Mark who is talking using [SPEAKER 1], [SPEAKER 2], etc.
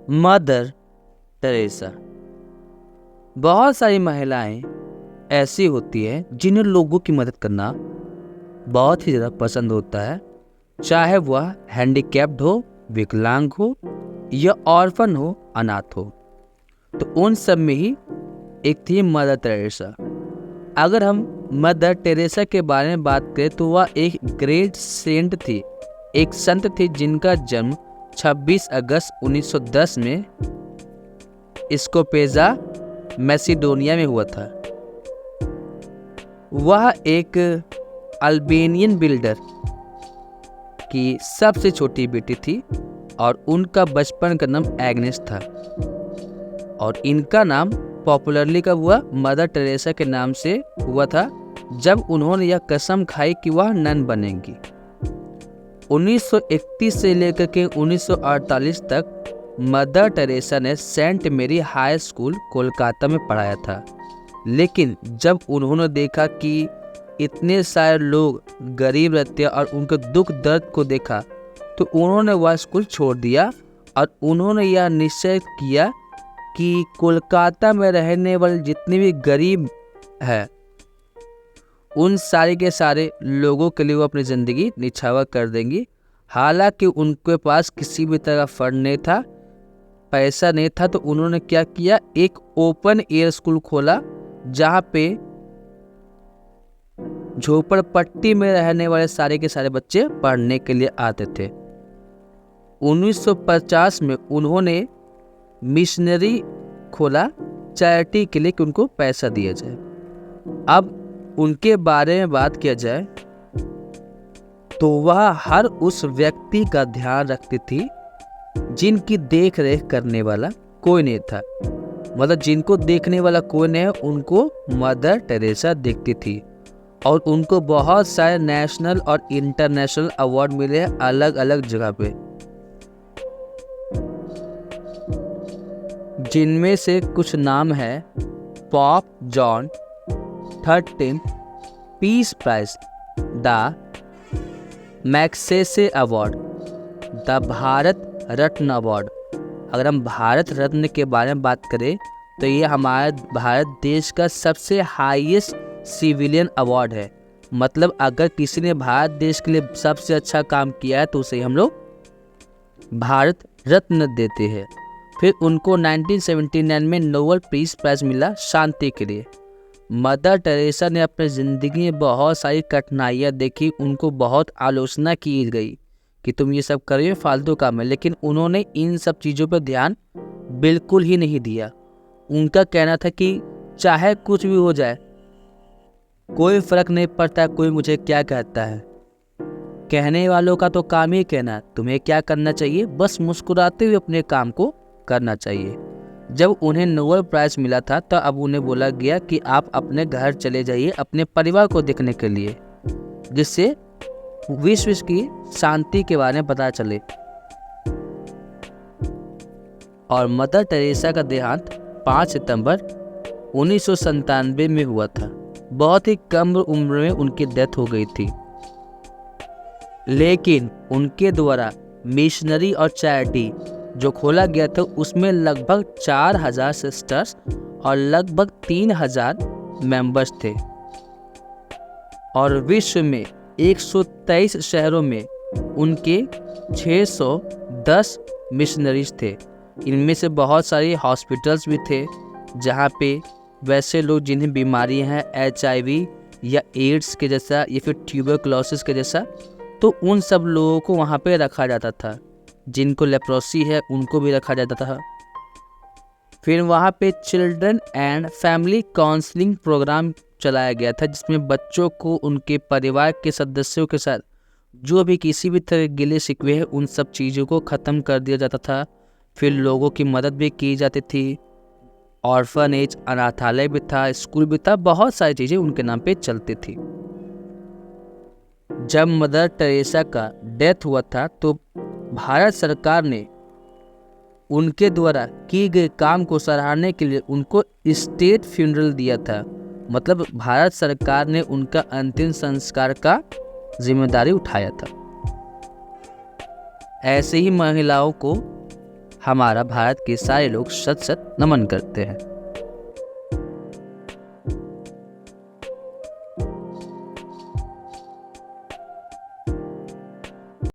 [SPEAKER 1] Mother Teresa. बहुत सारी महिलाएं ऐसी होती हैं जिन्हें लोगों की मदद करना बहुत ही ज़्यादा पसंद होता है, चाहे वह हैंडीकैप्ड हो, विकलांग हो या ऑर्फन हो, अनाथ हो। तो उन सब में ही एक थी मदर टेरेसा। अगर हम मदर टेरेसा के बारे में बात करें तो वह एक ग्रेट सेंट थी, एक संत थी जिनका जन्म 26 अगस्त 1910 में स्कोपेजा मैसिडोनिया में हुआ था। वह एक अल्बेनियन बिल्डर की सबसे छोटी बेटी थी और उनका बचपन का नाम एग्नेस था और इनका नाम पॉपुलरली कब हुआ? मदर टेरेसा के नाम से हुआ था जब उन्होंने यह कसम खाई कि वह नन बनेंगी। 1931 से लेकर के 1948 तक मदर टेरेसा ने सेंट मेरी हाई स्कूल कोलकाता में पढ़ाया था, लेकिन जब उन्होंने देखा कि इतने सारे लोग गरीब रहते हैं और उनके दुख दर्द को देखा तो उन्होंने वह स्कूल छोड़ दिया और उन्होंने यह निश्चय किया कि कोलकाता में रहने वाले जितने भी गरीब हैं उन सारे के सारे लोगों के लिए वो अपनी ज़िंदगी निछावर कर देंगी। हालांकि उनके पास किसी भी तरह का फंड नहीं था, पैसा नहीं था, तो उन्होंने क्या किया, एक ओपन एयर स्कूल खोला जहाँ पे झोपड़पट्टी में रहने वाले सारे के सारे बच्चे पढ़ने के लिए आते थे। 1950 में उन्होंने मिशनरी खोला चैरिटी के लिए कि उनको पैसा दिया जाए। अब उनके बारे में बात किया जाए तो वह हर उस व्यक्ति का ध्यान रखती थी जिनकी देख रेख करने वाला कोई नहीं था, मतलब जिनको देखने वाला कोई नहीं है उनको मदर टेरेसा देखती थी। और उनको बहुत सारे नेशनल और इंटरनेशनल अवार्ड मिले हैं अलग अलग जगह पे, जिनमें से कुछ नाम है Pope John 13 peace prize, the Magsaysay award, the Bharat Ratna award. अगर हम भारत रत्न के बारे में बात करें तो ये हमारे भारत देश का सबसे हाईएस्ट सिविलियन अवार्ड है। मतलब अगर किसी ने भारत देश के लिए सबसे अच्छा काम किया है तो उसे हम लोग भारत रत्न देते हैं। फिर उनको 1979 में नोबेल पीस प्राइज मिला शांति के लिए। मदर टेरेसा ने अपनी ज़िंदगी में बहुत सारी कठिनाइयाँ देखी, उनको बहुत आलोचना की गई कि तुम ये सब कर रहे हो, फालतू काम है, लेकिन उन्होंने इन सब चीज़ों पर ध्यान बिल्कुल ही नहीं दिया। उनका कहना था कि चाहे कुछ भी हो जाए कोई फ़र्क नहीं पड़ता, कोई मुझे क्या कहता है, कहने वालों का तो काम ही कहना, तुम्हें क्या करना चाहिए, बस मुस्कुराते हुए अपने काम को करना चाहिए। जब उन्हें नोबेल प्राइज मिला था तो अब उन्हें बोला गया कि आप अपने घर चले जाइए अपने परिवार को देखने के लिए, जिससे विश्व की शांति के बारे में पता चले। और मदर टेरेसा का देहांत 5 सितंबर 1997 में हुआ था। बहुत ही कम उम्र में उनकी डेथ हो गई थी, लेकिन उनके द्वारा मिशनरी और चैरिटी जो खोला गया था उसमें लगभग 4000 सिस्टर्स और लगभग 3000 मेंबर्स थे और विश्व में 123 शहरों में उनके 610 मिशनरीज थे। इनमें से बहुत सारे हॉस्पिटल्स भी थे जहाँ पे वैसे लोग जिन्हें बीमारियाँ हैं HIV या एड्स के जैसा या फिर ट्यूबरकुलोसिस के जैसा, तो उन सब लोगों को वहाँ पे रखा जाता था। जिनको लेप्रोसी है उनको भी रखा जाता था। फिर वहाँ पे children and family counselling programme चलाया गया था जिसमें बच्चों को उनके परिवार के सदस्यों के साथ जो भी किसी भी तरह गिले शिकवे हैं उन सब चीज़ों को ख़त्म कर दिया जाता था। फिर लोगों की मदद भी की जाती थी, ऑर्फनेज अनाथालय भी था, स्कूल भी था, बहुत सारी चीज़ें उनके नाम पे चलती थी। जब मदर टेरेसा का डेथ हुआ था तो भारत सरकार ने उनके द्वारा किए गए काम को सराहने के लिए उनको स्टेट फ्यूनरल दिया था। मतलब भारत सरकार ने उनका अंतिम संस्कार का जिम्मेदारी उठाया था। ऐसे ही महिलाओं को हमारा भारत के सारे लोग शत शत नमन करते हैं।